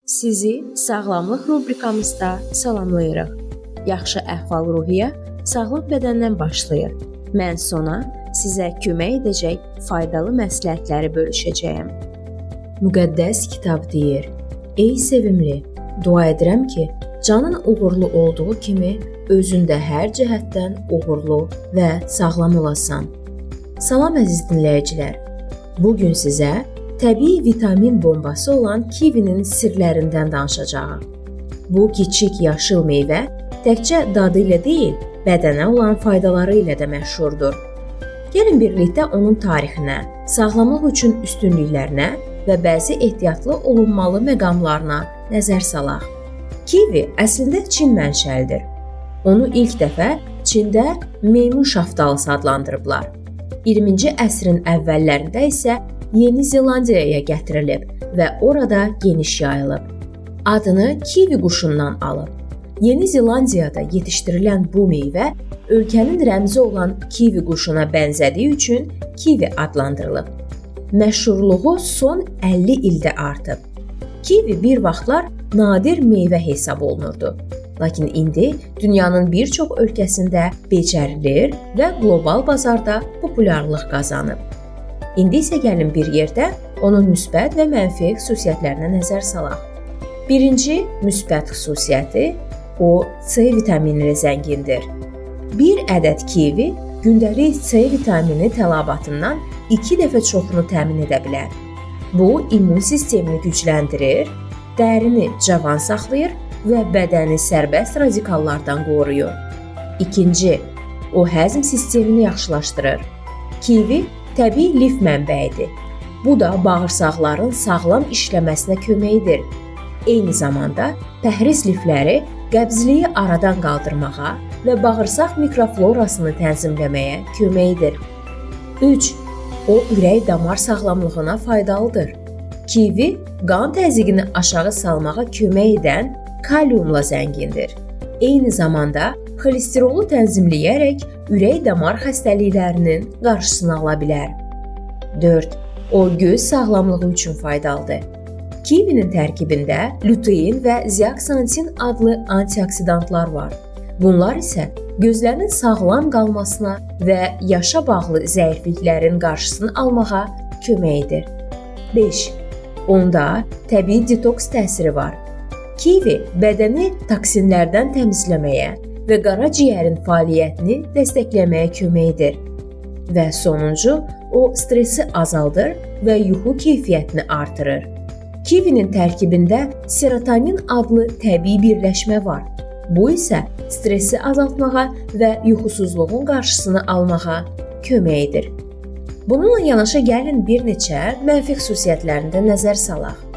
Sizi sağlamlıq rubrikamızda salamlayırıq. Yaxşı əhval-ruhiyyə sağlam bədəndən başlayır. Mən Sona sizə kömək edəcək faydalı məsləhətləri bölüşəcəyəm. Müqəddəs kitab deyir: Ey sevimli, dua edirəm ki, canın uğurlu olduğu kimi özündə hər cəhətdən uğurlu və sağlam olasan. Salam əziz dinləyicilər. Bu gün sizə təbii vitamin bombası olan kivinin sirlərindən danışacağam. Bu kiçik yaşıl meyvə təkcə dadı ilə deyil, bədənə olan faydaları ilə də məşhurdur. Gəlin birlikdə onun tarixinə, sağlamlıq üçün üstünlüklərinə və bəzi ehtiyatlı olunmalı məqamlarına nəzər salaq. Kivi əslində Çin mənşəlidir. Onu ilk dəfə Çində meymun şaftalısı adlandırıblar. 20-ci əsrin əvvəllərində isə Yeni Zelandiyaya gətirilib və orada geniş yayılıb. Adını kivi quşundan alıb. Yeni Zelandiyada yetişdirilən bu meyvə ölkənin rəmzi olan kivi quşuna bənzədiyi üçün kivi adlandırılıb. Məşhurluğu son 50 ildə artıb. Kivi bir vaxtlar nadir meyvə hesab olunurdu. Lakin indi dünyanın bir çox ölkəsində becərilir və qlobal bazarda populyarlıq qazanıb. İndi isə gəlin bir yerdə onun müsbət və mənfi xüsusiyyətlərinə nəzər salaq. Birinci müsbət xüsusiyyəti, o C vitamini ilə zəngindir. Bir ədəd kivi gündəlik C vitamini tələbatından 2 dəfə çoxunu təmin edə bilər. Bu, immun sistemini gücləndirir, dərini cavan saxlayır və bədəni sərbəst radikallardan qoruyur. İkinci, o həzm sistemini yaxşılaşdırır. Kivi təbii lif mənbəyidir. Bu da bağırsaqların sağlam işləməsinə kömək edir. Eyni zamanda pəhriz lifləri qəbzliyi aradan qaldırmağa və bağırsaq mikroflorasını tənzimləməyə kömək edir. 3. O ürək-damar sağlamlığına faydalıdır. Kivi qan təzyiqini aşağı salmağa kömək edən kaliumla zəngindir. Eyni zamanda xolesterolu tənzimləyərək ürək-damar xəstəliklərinin qarşısını ala bilər. 4. O göz sağlamlığı üçün faydalıdır. Kivinin tərkibində lutein və zeaksantin adlı antioksidantlar var. Bunlar isə gözlərin sağlam qalmasına və yaşa bağlı zəifliklərin qarşısını almağa kömək edir. 5. Onda təbii detoks təsiri var. Kivi bədəni toksinlərdən təmizləməyə və qaraciyərin fəaliyyətini dəstəkləməyə kömək edir. Və sonuncu, o stresi azaldır və yuxu keyfiyyətini artırır. Kivinin tərkibində serotonin adlı təbii birləşmə var. Bu isə stresi azaltmağa və yuxusuzluğun qarşısını almağa kömək edir. Bununla yanaşı gəlin bir neçə mənfi xüsusiyyətlərində nəzər salaq.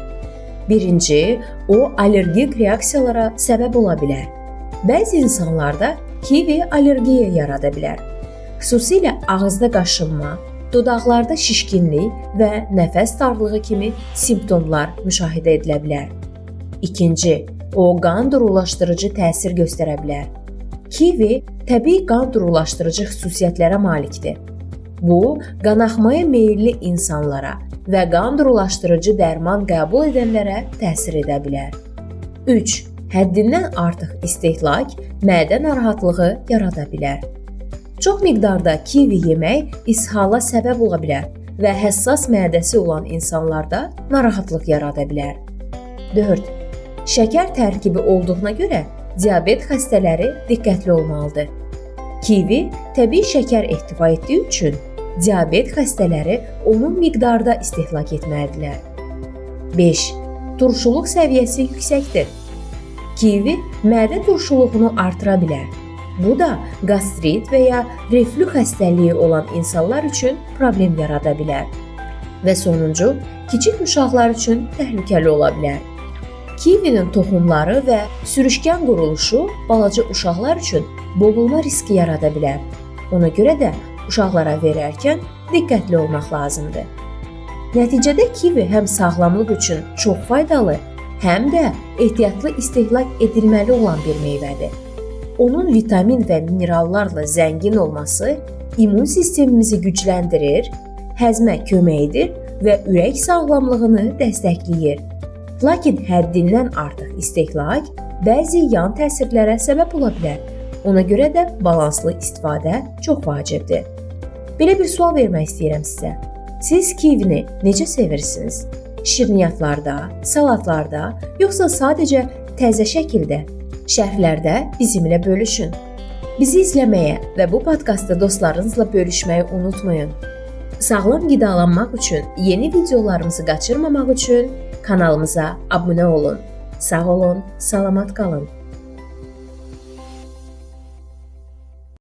Birinci, o allergik reaksiyalara səbəb ola bilər. Bəzi insanlarda kivi allergiya yarada bilər. Xüsusilə ağızda qaşınma, dodaqlarda şişkinlik və nəfəs darlığı kimi simptomlar müşahidə edilə bilər. İkinci, o qan durulaşdırıcı təsir göstərə bilər. Kivi təbii qan durulaşdırıcı xüsusiyyətlərə malikdir. Bu, qanaxmaya meyilli insanlara və qan durulaşdırıcı dərman qəbul edənlərə təsir edə bilər. 3. Həddindən artıq istehlak mədə narahatlığı yarada bilər. Çox miqdarda kivi yemək ishala səbəb ola bilər və həssas mədəsi olan insanlarda narahatlıq yarada bilər. 4. Şəkər tərkibi olduğuna görə diabet xəstələri diqqətli olmalıdır. Kivi təbii şəkər ehtiva etdiyi üçün diabet xəstələri onun miqdarda istehlak etməlidirlər. 5. Turşuluq səviyyəsi yüksəkdir. Kivi mədə turşuluğunu artıra bilər. Bu da qastrit və ya reflü xəstəliyi olan insanlar üçün problem yarada bilər. Və sonuncu, kiçik uşaqlar üçün təhlükəli ola bilər. Kivinin toxumları və sürüşkən quruluşu balaca uşaqlar üçün boğulma riski yarada bilər. Ona görə də uşaqlara verərkən diqqətli olmaq lazımdır. Nəticədə kivi həm sağlamlıq üçün çox faydalı, həm də ehtiyatlı istehlak edilməli olan bir meyvədir. onun vitamin və minerallarla zəngin olması immun sistemimizi gücləndirir, həzmə kömək edir və ürək sağlamlığını dəstəkləyir. Lakin həddindən artıq istehlak bəzi yan təsirlərə səbəb ola bilər. Ona görə də balanslı istifadə çox vacibdir. Belə bir sual vermək istəyirəm sizə. Siz kivini necə sevirsiniz? Şirniyyatlarda, salatlarda, yoxsa sadəcə təzə şəkildə? Şərhlərdə bizimlə bölüşün. Bizi izləməyə və bu podkastı dostlarınızla bölüşməyi unutmayın. Sağlam qidalanmaq üçün, yeni videolarımızı qaçırmamaq üçün kanalımıza abunə olun. Sağ olun, salamat qalın.